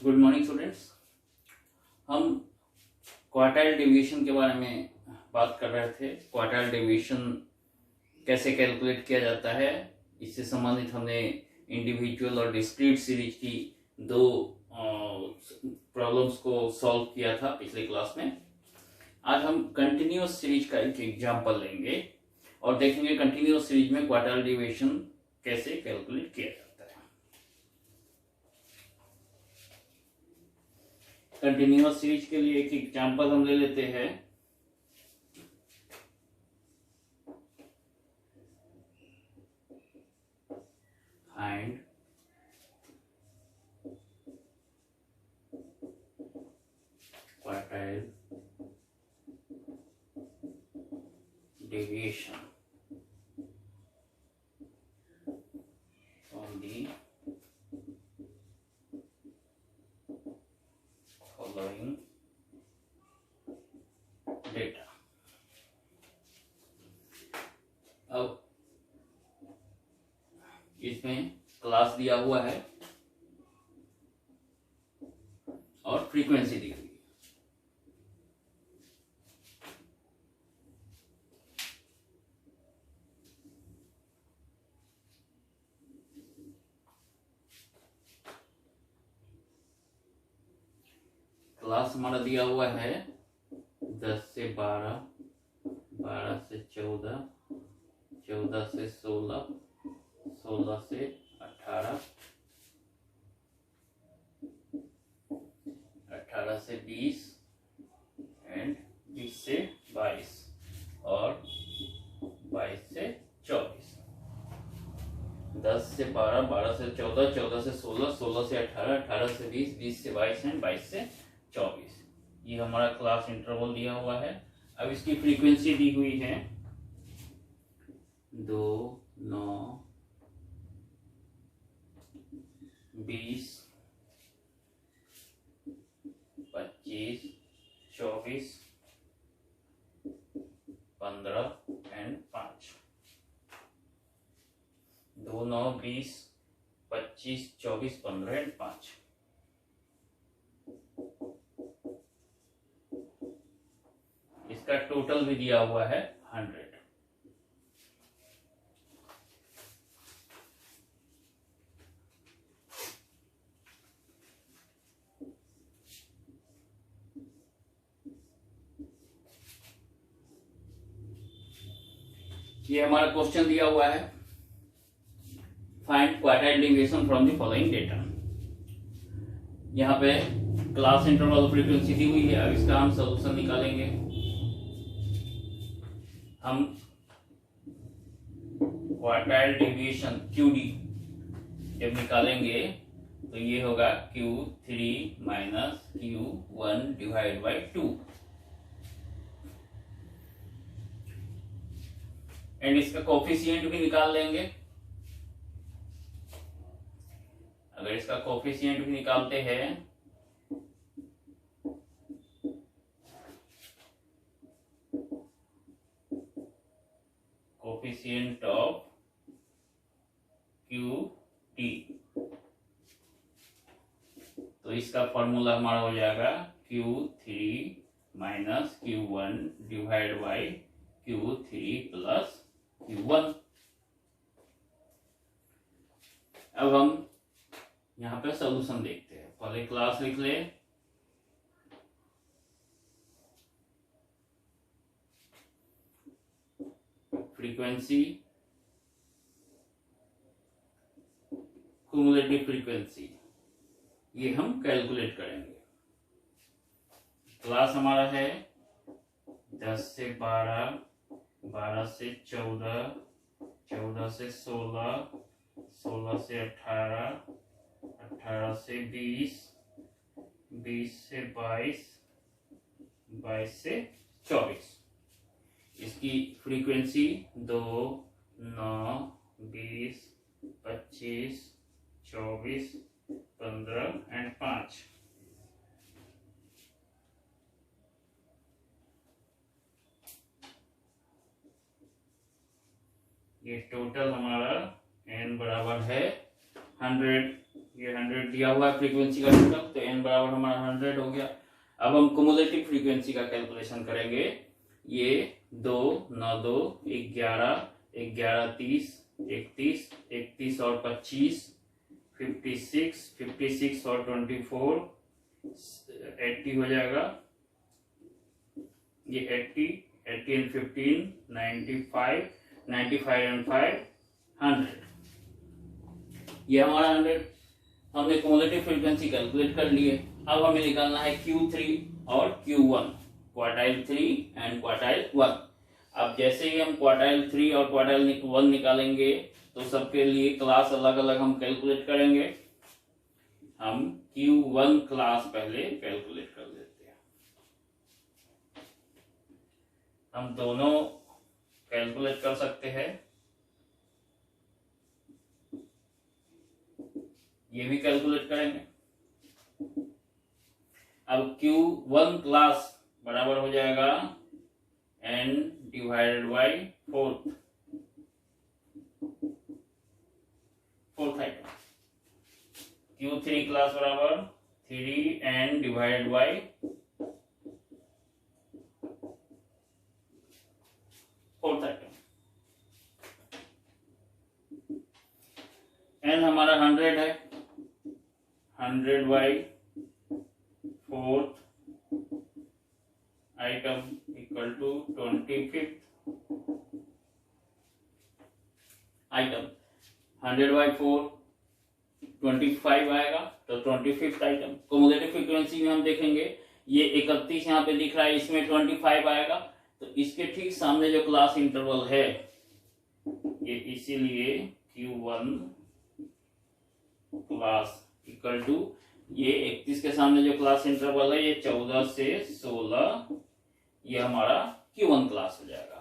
Good morning students. हम quartile deviation के बारे में बात कर रहे थे। क्वार्टाइल डेविएशन कैसे कैलकुलेट किया जाता है, इससे संबंधित हमने इंडिविजुअल और डिस्क्रीट सीरीज की दो प्रॉब्लम्स को सॉल्व किया था पिछले क्लास में। आज हम कंटिन्यूअस सीरीज का एक एग्जांपल लेंगे और देखेंगे कंटिन्यूअस सीरीज में क्वार्टाइल डेविएशन कैसे कैलकुलेट किया जाता है। कंटिन्यूअस सीरीज के लिए एक एग्जांपल हम ले लेते हैं। Find quartile deviation from the following data। अब इसमें क्लास दिया हुआ है और फ्रीक्वेंसी दी हुई है। क्लास हमारा दिया हुआ है 10 से 12, 12 से 14, 14 से 16, 16 से 18, 18 से 20 एंड 20 से 22 और 22 से 24। 10 से 12, 12 से 14, 14 से 16, 16 से 18, 18 से 20, 20 से 22 एंड 22 से 24। ये हमारा क्लास इंटरवल दिया हुआ है। अब इसकी फ्रीक्वेंसी दी हुई है 2, 9, 20, 25, 24, 15 एंड 5। 2, 9, 20, 25, 24, 15 एंड 5। इसका टोटल भी दिया हुआ है 100। ये हमारा क्वेश्चन दिया हुआ है, find quartile deviation from the following data. यहाँ पे क्लास इंटरवल फ्रीक्वेंसी दी हुई है। अब इसका हम सॉल्यूशन निकालेंगे। हम क्वार्टाइल डेविएशन QD जब निकालेंगे तो ये होगा Q3 minus Q1 divide by 2 and इसका कोफिशिएंट भी निकाल लेंगे। अगर इसका कोफिशिएंट भी निकालते हैं कोफिशिएंट ऑफ QT तो इसका फॉर्मूला हमारा हो जाएगा Q3 minus Q1 divide by Q3 plus Q1। अब हम यहाँ पे सॉल्यूशन देखते हैं। पहले क्लास लिख ले। फ्रीक्वेंसी, क्युमुलेटिव फ्रीक्वेंसी, ये हम कैलकुलेट करेंगे। क्लास हमारा है 10 से 12, 12 से 14, 14 से 16, 16 से 18, 18 से 20, 20 से 22, 22 से 24। इसकी फ्रीक्वेंसी 2, 9, 20, 25, 24, 15 एंड 5। ये टोटल हमारा n बराबर है 100। ये 100 दिया हुआ है फ्रीक्वेंसी का टोटल, तो n बराबर हमारा 100 हो गया। अब हम कुमुलेटिव फ्रीक्वेंसी का कैलकुलेशन करेंगे। ये 2 9 2 11 11 30 31 31 और 25 56 56 और 24 80 हो जाएगा। ये 80 80 and 15 95 95 and 5 100। ये हमारा 100 हमने क्युमुलेटिव फ्रीक्वेंसी कैलकुलेट कर लिए। अब हमें निकालना है Q3 और Q1, क्वार्टाइल 3 एंड क्वार्टाइल 1। अब जैसे ही हम क्वार्टाइल 3 और क्वार्टाइल 1 निकालेंगे तो सबके लिए क्लास अलग अलग हम कैलकुलेट करेंगे। हम Q1 क्लास पहले कैलकुलेट कर लेते हैं। हम दोनों कैलकुलेट कर सकते हैं, ये भी कैलकुलेट करेंगे। अब Q1 क्लास बराबर हो जाएगा n divided by fourth item. Q3 class बराबर 3n divided by fourth item. n हमारा 100 है, 100 by fourth item equal to 25th item. 100 by 4 25 आएगा, तो 25th आइटम। क्युमुलेटिव फ्रीक्वेंसी में हम देखेंगे ये 31 यहाँ पे दिख रहा है, इसमें 25 आएगा, तो इसके ठीक सामने जो क्लास इंटरवल है ये, इसीलिए Q1 क्लास इक्वल टू ये 31 के सामने जो क्लास इंटरवल है ये 14 से 16, ये हमारा Q1 क्लास हो जाएगा।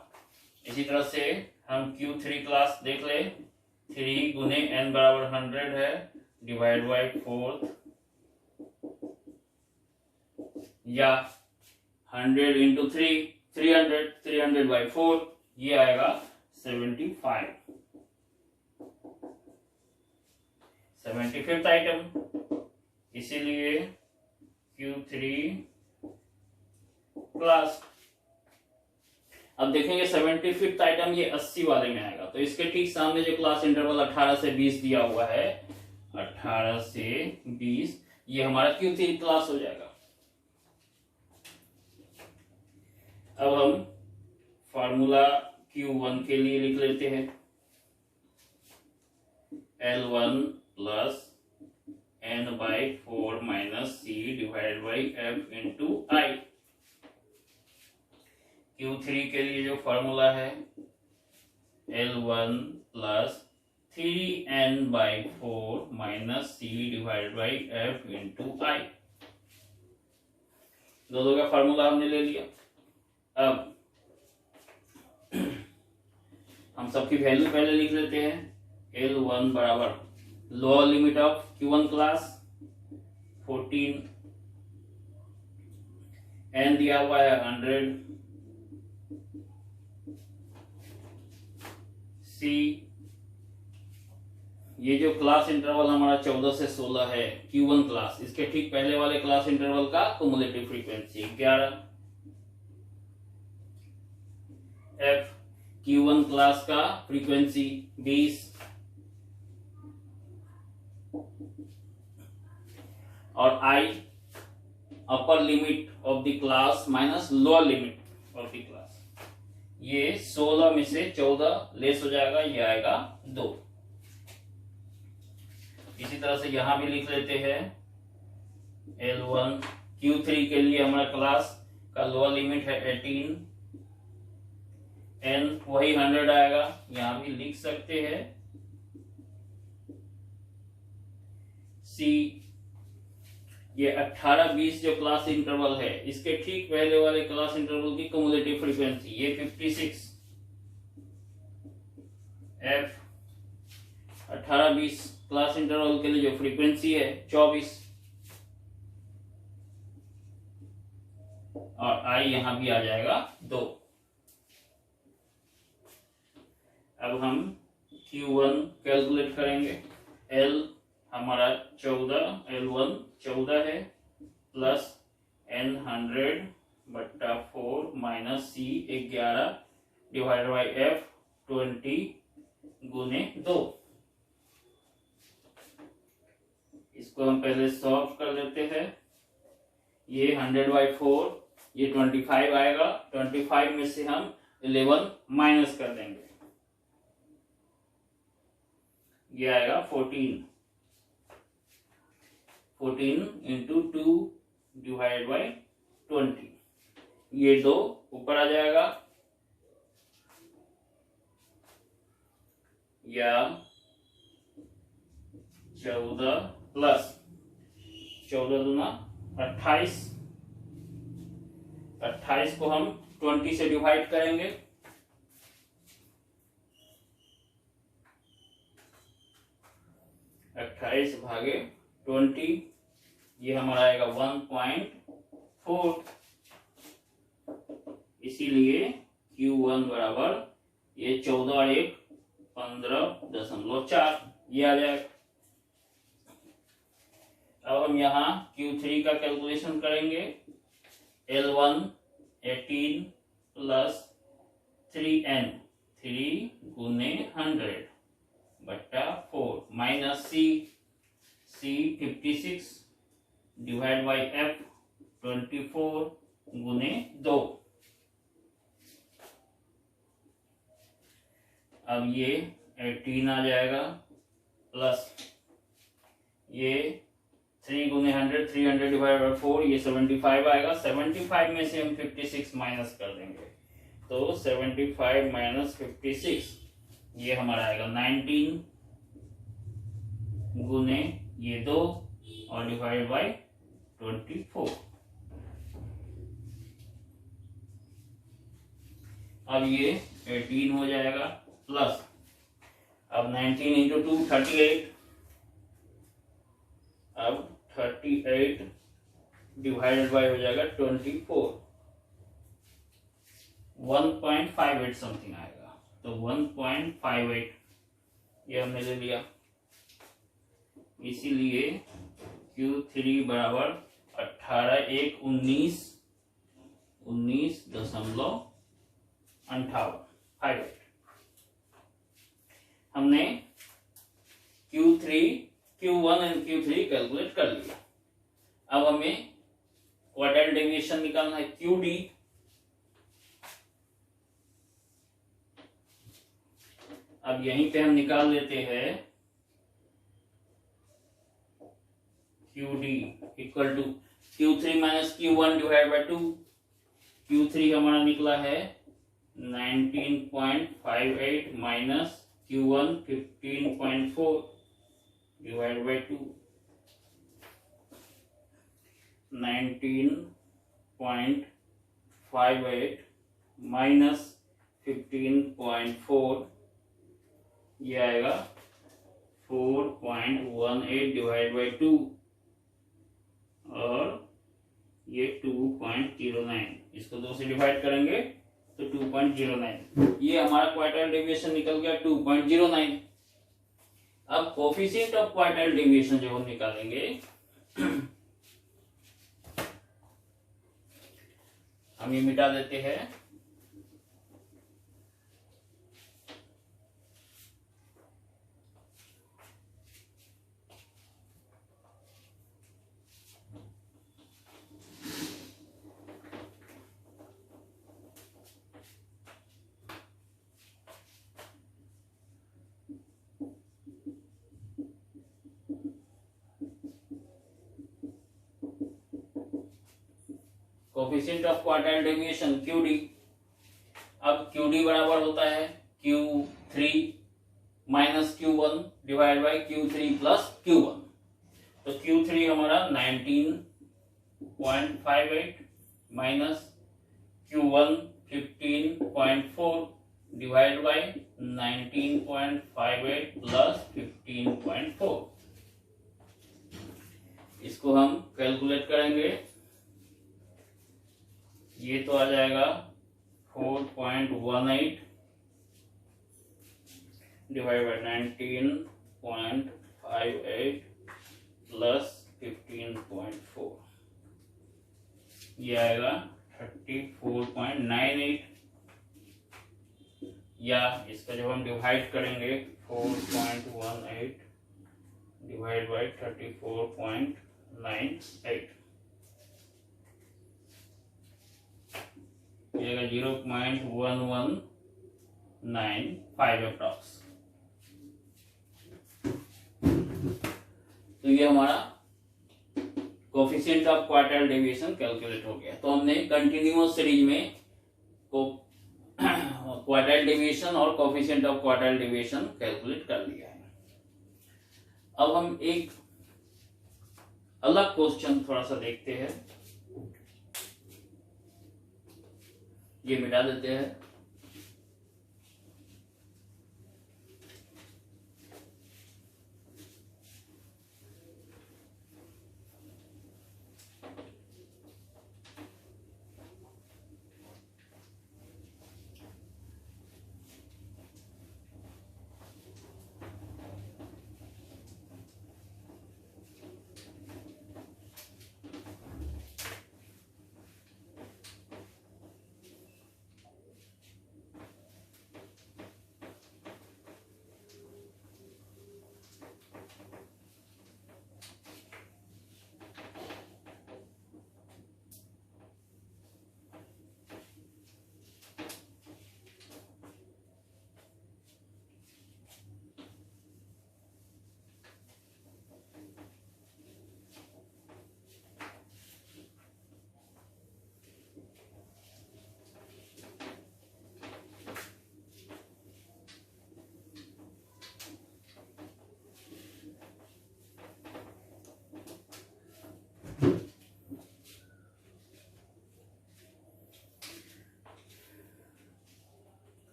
इसी तरह से हम Q3 क्लास देख ले। 3 गुने n बराबर 100 है, डिवाइड बाई फोर्थ, या 100 इंटू 3 300, 300 बाई 4, ये आएगा 75। 75th आइटम, इसीलिए Q3 क्लास। अब देखेंगे 75th आइटम ये 80 वाले में आएगा, तो इसके ठीक सामने जो क्लास इंटरवल 18 से 20 दिया हुआ है, 18 से 20, ये हमारा Q3 क्लास हो जाएगा। अब हम फॉर्मूला Q1 के लिए लिख लेते हैं। L1 plus n by 4 minus c divide by f into i. Q3 के लिए जो फॉर्मूला है L1 plus 3n by 4 minus c divide by f into i. दोनों का फॉर्मूला हमने ले लिया। अब हम सबकी वैल्यू पहले लिख लेते हैं। L1 बराबर lower limit of Q1 class 14, n दिया हुआ है 100, C ये जो क्लास इंटरवल हमारा 14 से 16 है Q1 क्लास, इसके ठीक पहले वाले क्लास इंटरवल का cumulative frequency 11, F Q1 class का फ्रीक्वेंसी 20, और I upper limit of the class minus lower limit of the class, ये 16 में से 14 लेस हो जाएगा, ये आएगा 2। इसी तरह से यहां भी लिख लेते हैं L1 Q3 के लिए हमारा क्लास का लोअर लिमिट है 18, n वही 100 आएगा, यहां भी लिख सकते हैं। C ये 18-20 जो क्लास इंटरवल है, इसके ठीक पहले वाले क्लास इंटरवल की क्युमुलेटिव फ्रीक्वेंसी ये 56, F 18-20 क्लास इंटरवल के लिए जो फ्रीक्वेंसी है 24, और I यहां भी आ जाएगा 2। अब हम Q1 कैलकुलेट करेंगे। L हमारा 14 L1 14 है plus N 100/4 minus C 11 divide by F 20 गुने 2। इसको हम पहले सॉल्व कर लेते हैं। ये 100/4, ये 25 आएगा। 25 में से हम 11 माइनस कर देंगे, ये आएगा 14 इंटू 2 डिवाइड बाई 20। ये 2 ऊपर आ जाएगा, या 14 प्लस 14 दूना 28। 28 को हम 20 से डिवाइड करेंगे, अट्ठाईस भागे 20, ये हमारा आएगा 1.4। इसीलिए Q1 बराबर ये 14 और 1 15.4 ये आ जाएगा। अब हम यहाँ Q3 का कैलकुलेशन करेंगे। L1 18 प्लस 3N 3 गुने 100/4 minus C 56 divide by F 24 गुने 2। अब ये 18 आ जाएगा प्लस ये 3 गुने 100 300 डिवाइड बाई 4 ये 75 आएगा। 75 में से हम 56 माइनस कर देंगे, तो 75 माइनस 56 ये हमारा आएगा 19 गुने ये 2 और डिवाइड बाई 24। अब ये 18 हो जाएगा प्लस अब 19 इंटू 2 38। अब 38 डिवाइडेड बाय हो जाएगा 24, 1.58 समथिंग आएगा। तो 1.58 ये हमने ले लिया। इसीलिए Q3 बराबर 18 1 19 19.58। हमने Q1 एंड Q3 कैलकुलेट कर लिया। अब हमें क्वार्टाइल डेविएशन निकालना है QD। अब यहीं पे हम निकाल लेते हैं QD equal to Q3 minus Q1 divide by 2। Q3 हमारा निकला है 19.58 minus Q1 15.4 divide by 2। 19.58 minus 15.4 ये आएगा 4.18 डिवाइड बाई 2 और ये 2.09। इसको 2 से डिवाइड करेंगे तो 2.09। ये हमारा क्वार्टाइल डेविएशन निकल गया 2.09। अब कोफिशिएंट ऑफ क्वार्टाइल डेविएशन जो हम निकालेंगे हम ये मिटा देते हैं। Coefficient of quartile deviation QD। अब QD बराबर होता है Q3 minus Q1 divide by Q3 plus Q1। तो Q3 हमारा 19.58 minus Q1 15.4 divide by 19.58 plus 15.4। इसको हम कैलकुलेट करेंगे। ये तो आ जाएगा 4.18 डिवाइड बाई 19.58 प्लस 15.4, ये आएगा 34.98, या इसका जब हम डिवाइड करेंगे 4.18 डिवाइड बाई 34.98, ये 0.1195 अप्रॉक्स। तो ये हमारा coefficient of quartile deviation calculate हो गया। तो हमने कंटिन्यूअस सीरीज में क्वार्टाइल डेविएशन और coefficient of quartile deviation calculate कर लिया है। अब हम एक अलग क्वेश्चन थोड़ा सा देखते हैं, ये मिटा देते हैं।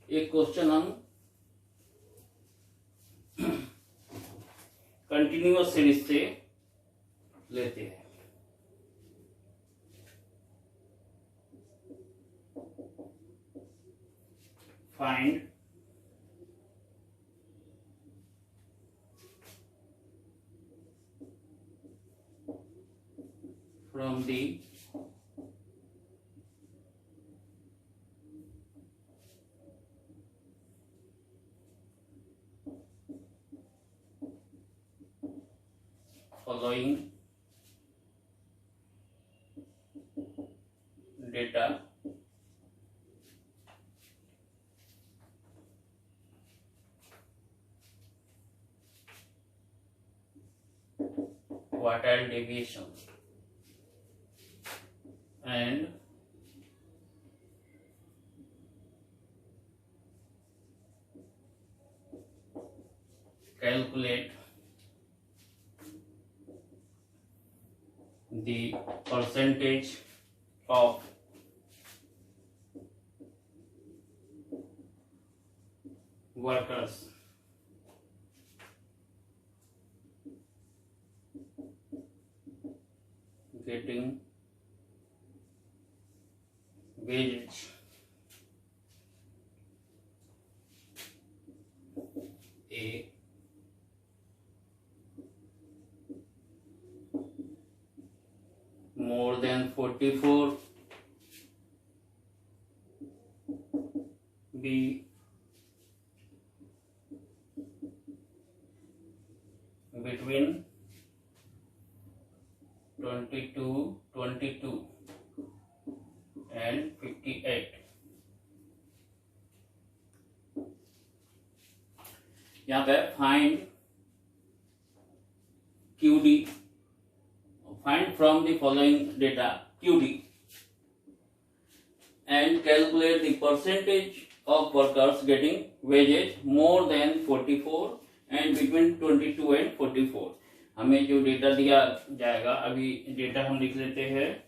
एक क्वेश्चन हम कंटिन्यूअस सीरीज से लेते हैं। Find from the following data quartile deviation and calculate the percentage of workers getting wages A more than 44, B between 22 and 58। यहाँ पे find QD, find from the following data QD and calculate the percentage of workers getting wages more than 44 and between 22 and 44। हमें जो data दिया जाएगा, अभी data हम लिख लेते हैं।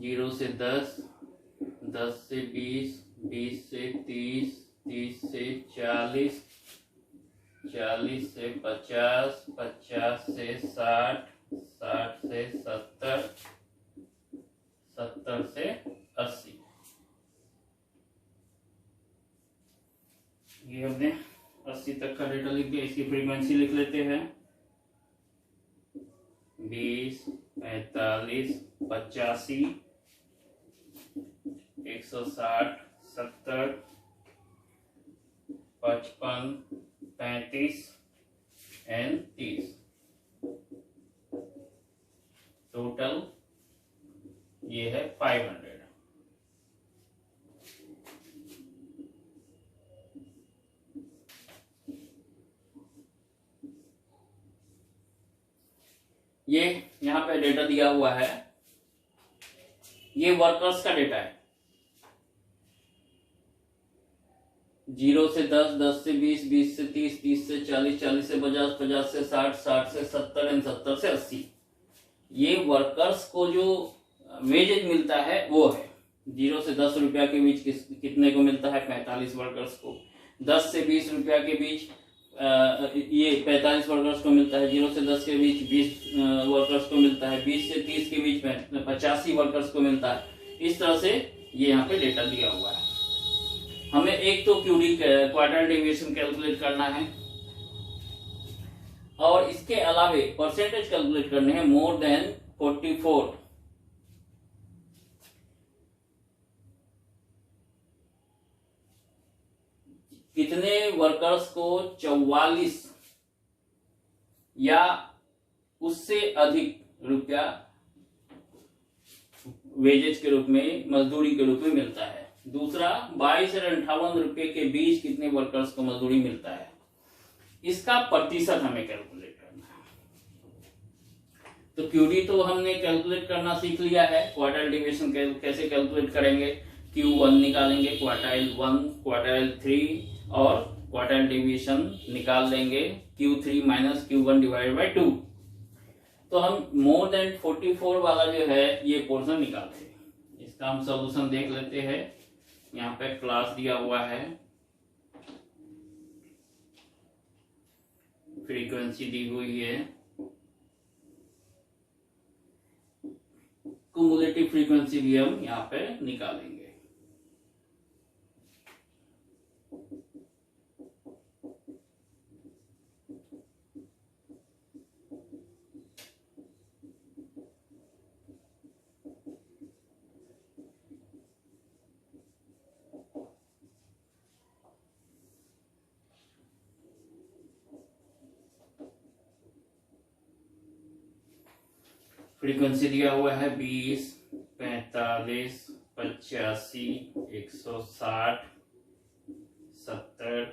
जीरो से 10, 10 से 20, 20 से 30, 40, 40 से 50, 50 से 60, 60 से 70, 70 से 80। ये हमने 80 तक का डेटा लिख दिया। इसकी फ्रीक्वेंसी लिख लेते हैं 20, 45, 85, 160, 70, 55, 35 एंड 30। टोटल ये है 500। ये यहाँ पे डेटा दिया हुआ है, ये वर्कर्स का डेटा है। 0 से 10, 10 से 20, 20 से 30, 30 से 40, 40 से 50, 50 से 60, 60 से 70 एंड 70 से 80। ये वर्कर्स को जो वेजेज मिलता है वो है। 0 से 10 रुपया के बीच कितने को मिलता है? 45 वर्कर्स को। 10 से 20 रुपया के बीच ये 45 वर्कर्स को मिलता है। 0 से 10 के बीच 20 वर्कर्स को मिलता है। 20 से 30 के बीच में 85 वर्कर्स को मिलता है। इस तरह से ये यहाँ पे डेटा दिया हुआ है। हमें एक तो क्यूडी क्वार्टर डेविएशन कैलकुलेट करना है और इसके अलावे परसेंटेज कैलकुलेट करने हैं मोर देन 44। कितने वर्कर्स को 44 या उससे अधिक रुपया वेजेज के रूप में, मजदूरी के रूप में मिलता है। दूसरा 22 और 58 रुपए के बीच कितने वर्कर्स को मजदूरी मिलता है, इसका प्रतिशत हमें कैलकुलेट करना है। तो क्यूडी तो हमने कैलकुलेट करना सीख लिया है। क्वार्टाइल डेविएशन कैसे कैलकुलेट करेंगे? Q1 निकालेंगे, क्वार्टाइल 1, क्वार्टाइल 3 और क्वार्टाइल डेविएशन निकाल लेंगे Q3 minus Q1 divide by 2। तो हम मोर देन 44 वाला जो है ये पोर्शन निकालते हैं। इसका हम सॉल्यूशन देख लेते हैं। यहाँ पे क्लास दिया हुआ है, फ्रीक्वेंसी दी हुई है, कुमुलेटिव फ्रीक्वेंसी भी हम यहाँ पे निकालेंगे। फ्रीक्वेंसी दिया हुआ है 20, 45, 85, 160, 70,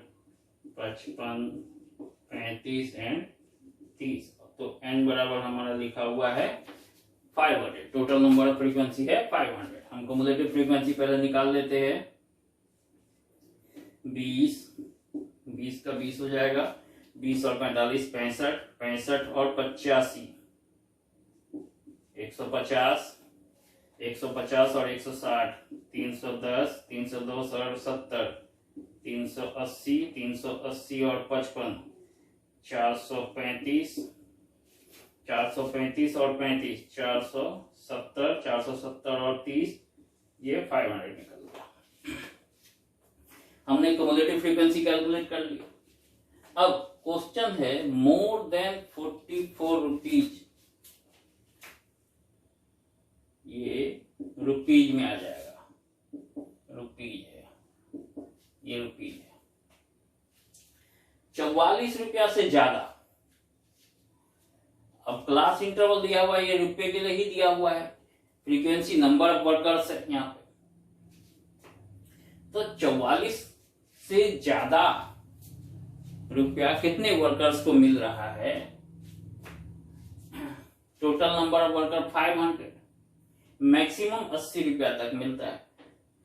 55, 35 एंड 30। तो n बराबर हमारा लिखा हुआ है 500। टोटल नंबर ऑफ फ्रीक्वेंसी है 500। हम क्युमुलेटिव फ्रीक्वेंसी पहले निकाल लेते हैं। 20 का 20 हो जाएगा। 20 और 45 65, 65 और 85 150, 150 और 160 310, 310 और 70 380, 380 और 55 435, 435 और 35 470, 470 और 30, ये 500 निकल गया। हमने क्युमुलेटिव फ्रीक्वेंसी कैलकुलेट कर ली। अब क्वेश्चन है मोर देन 44 रुपीज, ये रुपीज में आ जाएगा। रुपीज है, ये रुपीज है। 44 रुपया से ज्यादा, अब क्लास इंटरवल दिया हुआ है, ये रुपये के लिए ही दिया हुआ है। फ्रीक्वेंसी नंबर ऑफ वर्कर्स है यहाँ पे। तो 44 से ज्यादा रुपया कितने वर्कर्स को मिल रहा है? Total number of worker 500, maximum 80 रुपया तक मिलता है।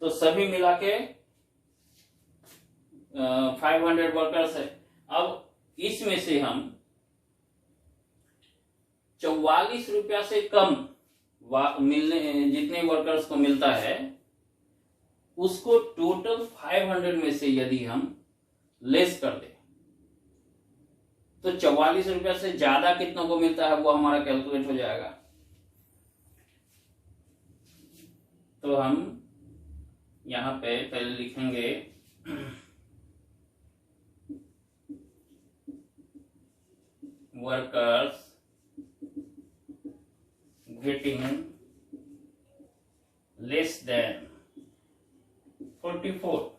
तो सभी मिला के 500 वर्कर्स है। अब इसमें से हम 44 रुपया से कम मिलने जितने वर्कर्स को मिलता है उसको टोटल 500 में से यदि हम लेस कर दे तो 44 रुपया से ज्यादा कितनों को मिलता है वो हमारा कैलकुलेट हो जाएगा। तो हम यहां पे पहले लिखेंगे वर्कर्स गेटिंग लेस देन 44।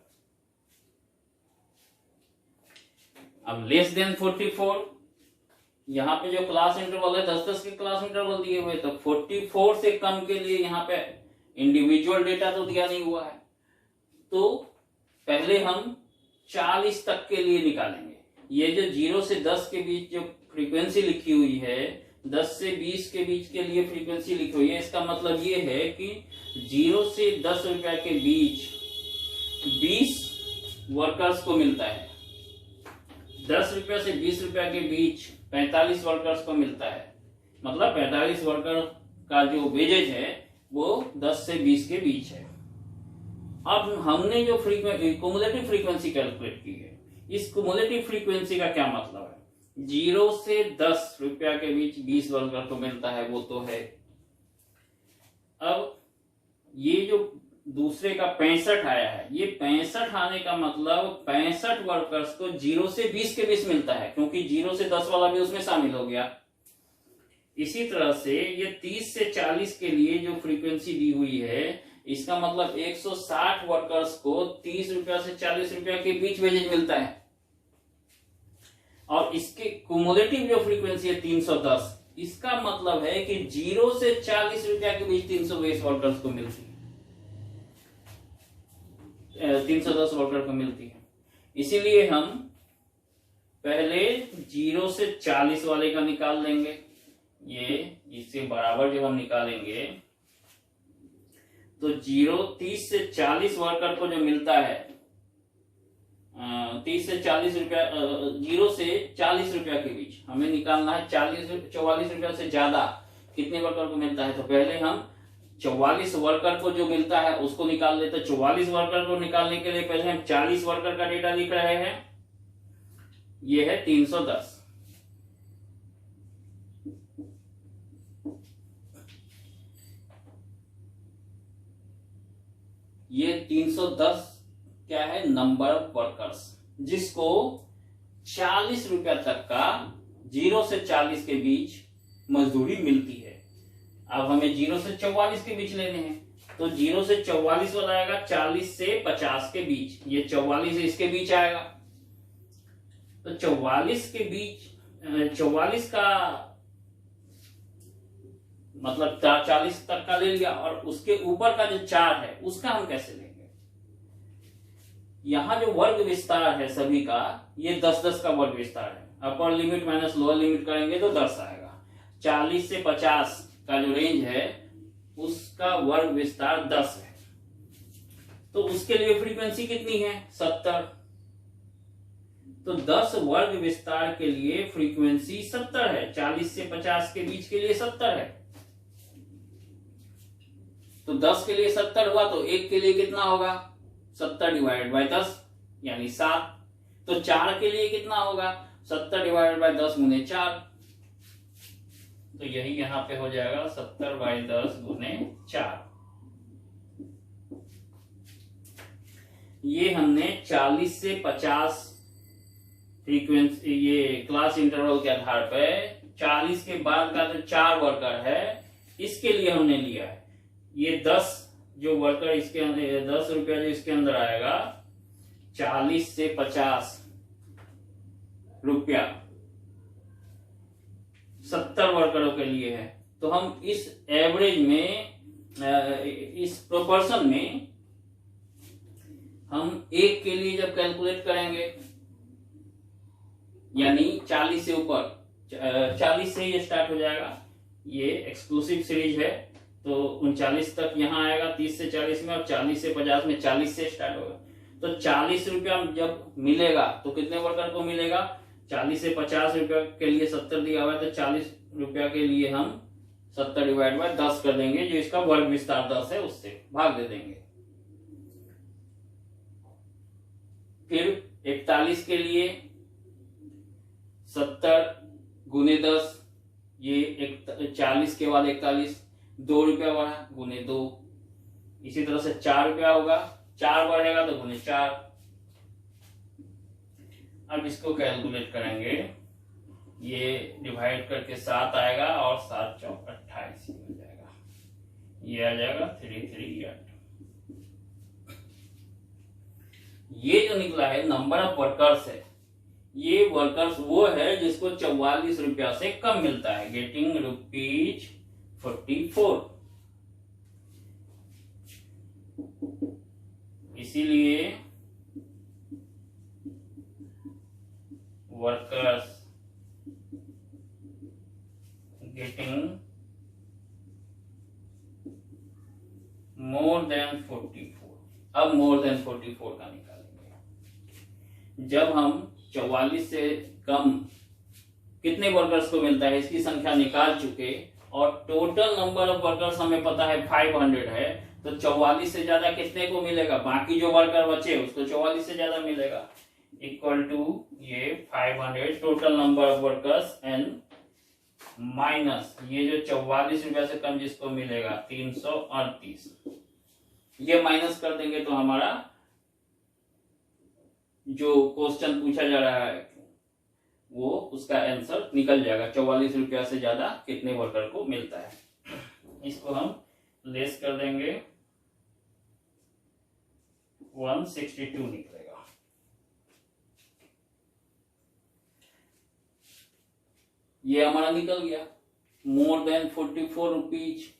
अब लेस देन 44, यहाँ पे जो क्लास इंटरवल है 10-10 के क्लास इंटरवल दिए हुए, तो 44 से कम के लिए यहाँ पे इंडिविजुअल डेटा तो दिया नहीं हुआ है, तो पहले हम 40 तक के लिए निकालेंगे। ये जो 0 से 10 के बीच जो फ्रीक्वेंसी लिखी हुई है, 10 से 20 के बीच के लिए फ्रीक्वेंसी लिखी हुई है, इसका मतलब ये है कि 0 से 10 रुपया के बीच 20 वर्कर्स को मिलता है, 10 रुपया से 20 रुपया के बीच 45 वर्कर्स को मिलता है। मतलब 45 वर्कर का जो वेजेज है वो 10 से 20 के बीच है। अब हमने जो क्युमुलेटिव फ्रीक्वेंसी कैलकुलेट की है, इस क्युमुलेटिव फ्रीक्वेंसी का क्या मतलब है? 0 से 10 रुपया के बीच 20 वर्कर को मिलता है, वो तो है। अब ये जो दूसरे का 65 आया है, ये 65 आने का मतलब 65 वर्कर्स को 0 से 20 के बीच मिलता है, क्योंकि 0 से 10 वाला भी उसमें शामिल हो गया। इसी तरह से ये 30 से 40 के लिए जो फ्रीक्वेंसी दी हुई है, इसका मतलब 160 वर्कर्स को 30 रुपया से 40 रुपया के बीच वेजेज मिलता है। और इसके क्युमुलेटिव जो फ्रीक्वेंसी है 310, इसका मतलब है कि 0 से 40 रुपया के बीच 320 वर्कर्स को मिलती है, 310 वर्कर को मिलती है। इसीलिए हम पहले 0 से 40 वाले का निकाल लेंगे। ये इससे बराबर जब हम निकालेंगे तो 30 से 40 वर्कर को जो मिलता है, 30 से 40 रुपया, 0 से 40 रुपया के बीच हमें निकालना है। 44 रुपया से ज्यादा कितने वर्कर को मिलता है, तो पहले हम 44 वर्कर को जो मिलता है उसको निकाल लेते हैं। 44 वर्कर को निकालने के लिए पहले हम 40 वर्कर का डेटा लिख रहे हैं। ये है 310। ये 310 क्या है? नंबर ऑफ वर्कर्स, जिसको 40 रुपया तक का 0 से 40 के बीच मजदूरी मिलती है। अब हमें 0 से 44 के बीच लेने हैं, तो 0 से 44 वाला आएगा 40 से 50 के बीच, ये 44 इसके बीच आएगा। तो 44 के बीच 44 का मतलब 40 तक का ले लिया, और उसके ऊपर का जो 4 है उसका हम कैसे लेंगे? यहाँ जो वर्ग विस्तार है सभी का, ये 10-10 का वर्ग विस्तार है। Upper limit minus lower limit करेंगे तो 10 आएगा। 40 से 50 का जो रेंज है उसका वर्ग विस्तार 10 है, तो उसके लिए फ्रीक्वेंसी कितनी है? 70। तो 10 वर्ग विस्तार के लिए फ्रीक्वेंसी 70 है। 40 से 50 के बीच के लिए 70 है, तो 10 के लिए 70 हुआ, तो 1 के लिए कितना होगा? 70 डिवाइडेड बाय 10 यानी 7। तो 4 के लिए कितना होगा? 70 डिवाइडेड बाय 10 गुने 4, तो यही यहां पे हो जाएगा 70 बाय 10 गुने 4। ये हमने 40 से 50 फ्रीक्वेंसी, ये क्लास इंटरवल के आधार पर 40 के बाद का जो 4 वर्कर है इसके लिए हमने लिया है। ये 10 जो वर्कर इसके अंदर, 10 रुपया जो इसके अंदर आएगा, 40 से 50 रुपया 70 वर्करों के लिए है। तो हम इस एवरेज में, इस प्रोपोर्शन में हम 1 के लिए जब कैलकुलेट करेंगे, यानी 40 से ऊपर, 40 से ये स्टार्ट हो जाएगा। ये एक्सक्लूसिव सीरीज है, तो 39 तक यहाँ आएगा 30 से 40 में, और 40 से 50 में 40 से स्टार्ट होगा। तो 40 रुपया जब मिलेगा तो कितने वर्कर को मिलेगा? 40 से 50 रुपया के लिए 70 दिया हुआ है, तो 40 रुपया के लिए हम 70 डिवाइड बाय 10 कर देंगे, जो इसका वर्ग विस्तार 10 है उससे भाग दे देंगे। फिर 41 के लिए 70 गुने 10, ये 40 के बाद 41, 2 रुपया बढ़ा गुने 2। इसी तरह से 4 रुपया होगा, 4 बढ़ेगा तो गुने 4। अब इसको कैलकुलेट करेंगे, ये डिवाइड करके 7 आएगा और 7 चौक 28 हो जाएगा, ये आ जाएगा 338। ये जो निकला है नंबर ऑफ वर्कर्स है, ये वर्कर्स वो है जिसको 44 रुपया से कम मिलता है, गेटिंग ₹44। इसीलिए वर्कर्स गेटिंग मोर देन 44। अब मोर देन 44 का निकालेंगे। जब हम 44 से कम कितने वर्कर्स को मिलता है इसकी संख्या निकाल चुके और टोटल नंबर ऑफ वर्कर्स हमें पता है 500 है, तो 44 से ज्यादा कितने को मिलेगा, बाकी जो वर्कर बचे उसको 44 से ज्यादा मिलेगा, इक्वल टू ये 500 total number of workers and minus ये जो 44 रुपया से कम जिसको मिलेगा 338, ये माइनस कर देंगे तो हमारा जो क्वेश्चन पूछा जा रहा है वो उसका आंसर निकल जाएगा। 44 रुपया से ज्यादा कितने वर्कर को मिलता है, इसको हम लेस कर देंगे, 162 निकलेगा। ये हमारा निकल गया, मोर देन 44 रुपीज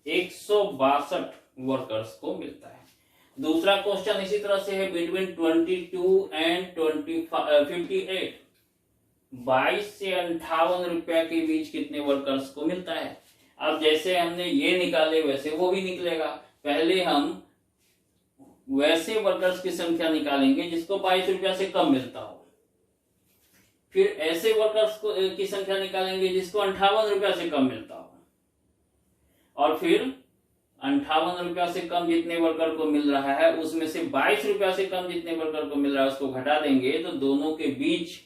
162 वर्कर्स को मिलता है। दूसरा क्वेश्चन इसी तरह से है, बिटवीन 22 एंड 58, 22 से 58 रुपया के बीच कितने वर्कर्स को मिलता है। अब जैसे हमने ये निकाले वैसे वो भी निकलेगा। पहले हम वैसे वर्कर्स की संख्या निकालेंगे जिसको 22 रुपया से कम मिलता हो, फिर ऐसे वर्कर्स की संख्या निकालेंगे जिसको 58 रुपया से कम मिलता हो, और फिर 58 रुपया से कम जितने वर्कर को मिल रहा है उसमें से 22 रुपया से कम जितने वर्कर को मिल रहा है उसको घटा देंगे, तो दोनों के बीच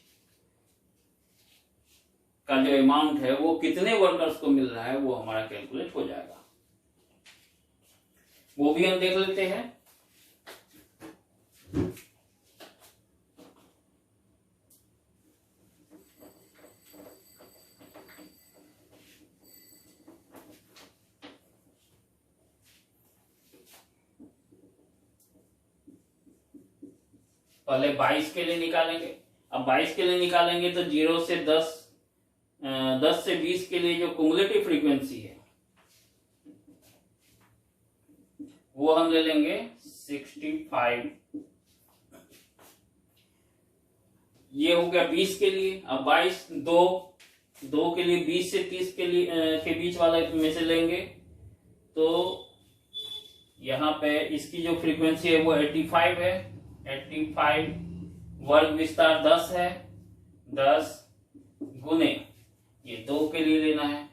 का जो अमाउंट है वो कितने वर्कर्स को मिल रहा है वो हमारा कैलकुलेट हो जाएगा। वो भी हम देख लेते हैं। पहले 22 के लिए निकालेंगे। अब 22 के लिए निकालेंगे तो 0 से 10 से 20 के लिए जो कुमुलेटिव फ्रीक्वेंसी है वो हम ले लेंगे 65। ये हो गया 20 के लिए। अब 22 दो के लिए 20 से 30 के लिए के बीच वाला में से लेंगे, तो यहाँ पे इसकी जो फ्रीक्वेंसी है वो 85 है। 85 वर्ग विस्तार 10 है, 10 गुने ये 2 के लिए लेना है,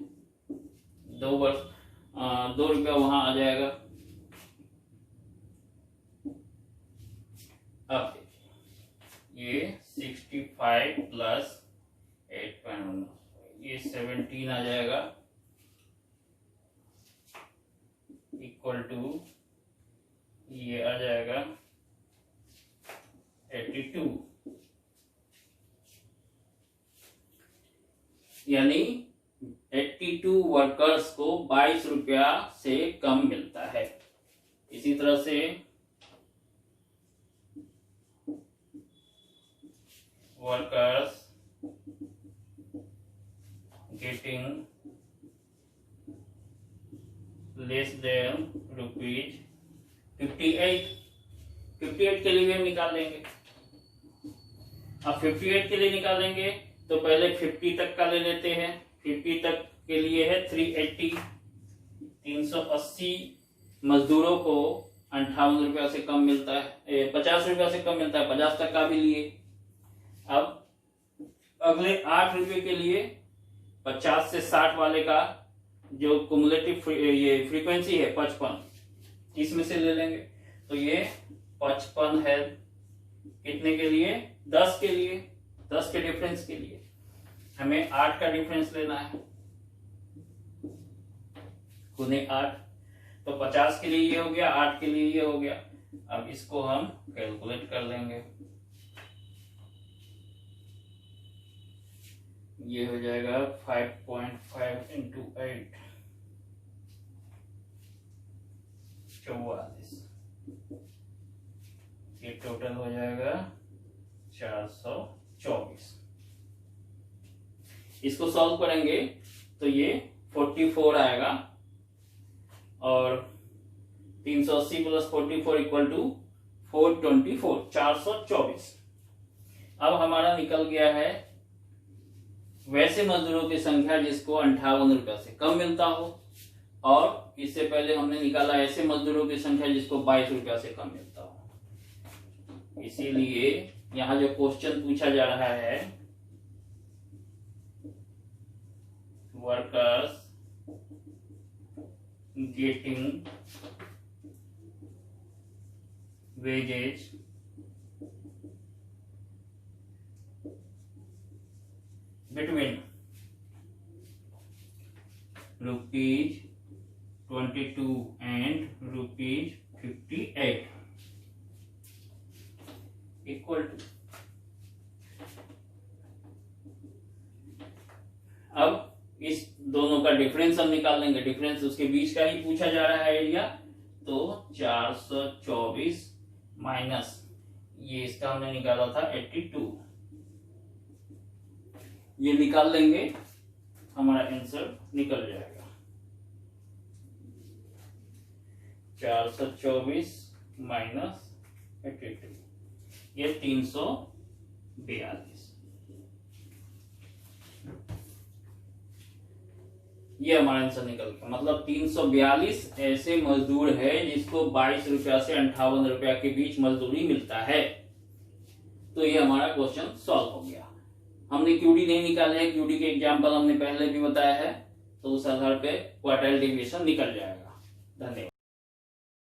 2 रुपया वहां आ जाएगा। अब देखिए ये 65 प्लस 8.1 ये 17 आ जाएगा, इक्वल टू ये आ जाएगा 82, यानी 82 वर्कर्स को 22 रुपया से कम मिलता है। इसी तरह से वर्कर्स गेटिंग लेस देन ₹58 के लिए भी हम निकाल लेंगे। अब 58 के लिए निकालेंगे तो पहले 50 तक का ले लेते हैं। 50 तक के लिए है 380, 380 मजदूरों को 58 रुपया से कम मिलता है, 50 रुपया से कम मिलता है, 50 तक का भी लिए। अब अगले 8 रुपये के लिए 50 से 60 वाले का जो कुमुलेटिव ये फ्रीक्वेंसी है 55, इसमें से ले लेंगे, तो ये 55 है कितने के लिए? 10 के लिए, 10 के डिफरेंस के लिए। हमें 8 का डिफरेंस लेना है, गुने 8, तो 50 के लिए ये हो गया, 8 के लिए ये हो गया। अब इसको हम कैलकुलेट कर लेंगे, ये हो जाएगा 5.5 इंटू 8, 44। ये टोटल हो जाएगा 424। इसको सॉल्व करेंगे तो ये 44 आएगा, और 380 प्लस 44 इक्वल टू 424, 424। अब हमारा निकल गया है वैसे मजदूरों की संख्या जिसको 58 रुपया से कम मिलता हो, और इससे पहले हमने निकाला ऐसे मजदूरों की संख्या जिसको 22 रुपया से कम मिलता हो। इसीलिए यहाँ जो क्वेश्चन पूछा जा रहा है, workers getting wages between ₹22 and ₹58 equal to, अब इस दोनों का डिफरेंस हम निकाल लेंगे। डिफरेंस उसके बीच का ही पूछा जा रहा है एरिया, तो 424 माइनस ये इसका हमने निकाला था 82, ये निकाल लेंगे, हमारा आंसर निकल जाएगा 424 माइनस 82, ये 342। ये हमारा आंसर निकल गया। मतलब 342 ऐसे मजदूर है जिसको 22 रुपया से 58 रुपया के बीच मजदूरी मिलता है। तो ये हमारा क्वेश्चन सॉल्व हो गया। हमने क्यूडी नहीं निकाले है, क्यूडी के एग्जाम्पल हमने पहले भी बताया है, तो उस आधार पे क्वार्टाइल डेविएशन निकल जाएगा। धन्यवाद।